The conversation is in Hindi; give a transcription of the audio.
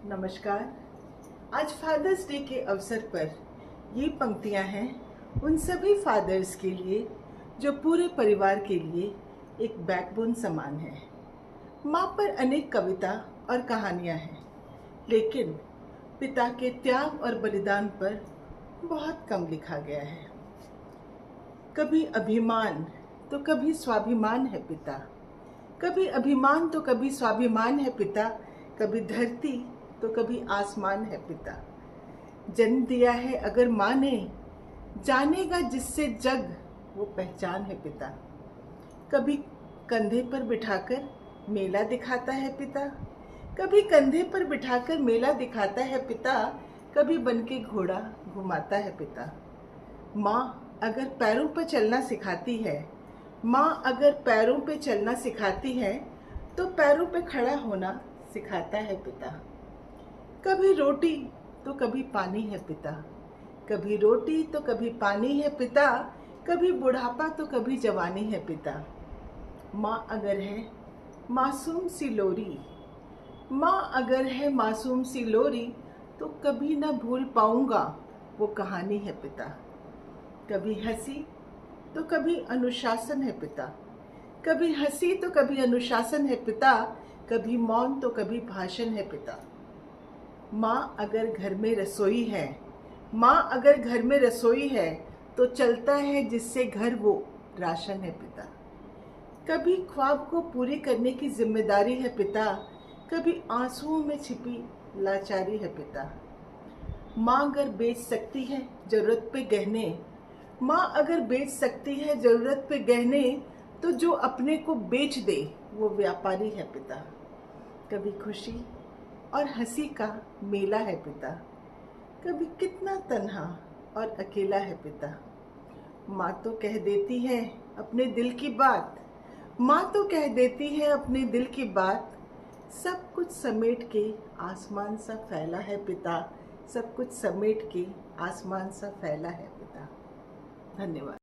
नमस्कार। आज फादर्स डे के अवसर पर ये पंक्तियाँ हैं उन सभी फादर्स के लिए जो पूरे परिवार के लिए एक बैकबोन समान है। माँ पर अनेक कविता और कहानियाँ हैं, लेकिन पिता के त्याग और बलिदान पर बहुत कम लिखा गया है। कभी अभिमान तो कभी स्वाभिमान है पिता, कभी अभिमान तो कभी स्वाभिमान है पिता, कभी धरती तो कभी आसमान है पिता। जन्म दिया है अगर माँ ने, जानेगा जिससे जग वो पहचान है पिता। कभी कंधे पर बिठाकर मेला दिखाता है पिता, कभी कंधे पर बिठाकर मेला दिखाता है पिता, कभी बनके घोड़ा घुमाता है पिता। माँ अगर पैरों पर चलना सिखाती है, माँ अगर पैरों पे चलना सिखाती है तो पैरों पे खड़ा होना सिखाता है पिता। कभी रोटी तो कभी पानी है पिता, कभी रोटी तो कभी पानी है पिता, कभी बुढ़ापा तो कभी जवानी है पिता। माँ अगर है मासूम सी लोरी, माँ अगर है मासूम सी लोरी, तो कभी न भूल पाऊंगा वो कहानी है पिता। कभी हंसी तो कभी अनुशासन है पिता, कभी हंसी तो कभी अनुशासन है पिता, कभी मौन तो कभी भाषण है पिता। माँ अगर घर में रसोई है, माँ अगर घर में रसोई है तो चलता है जिससे घर वो राशन है पिता। कभी ख्वाब को पूरी करने की जिम्मेदारी है पिता, कभी आंसुओं में छिपी लाचारी है पिता। माँ अगर बेच सकती है जरूरत पे गहने, माँ अगर बेच सकती है जरूरत पे गहने, तो जो अपने को बेच दे वो व्यापारी है पिता। कभी खुशी और हंसी का मेला है पिता, कभी कितना तन्हा और अकेला है पिता। माँ तो कह देती है अपने दिल की बात, माँ तो कह देती है अपने दिल की बात, सब कुछ समेट के आसमान सा फैला है पिता, सब कुछ समेट के आसमान सा फैला है पिता। धन्यवाद।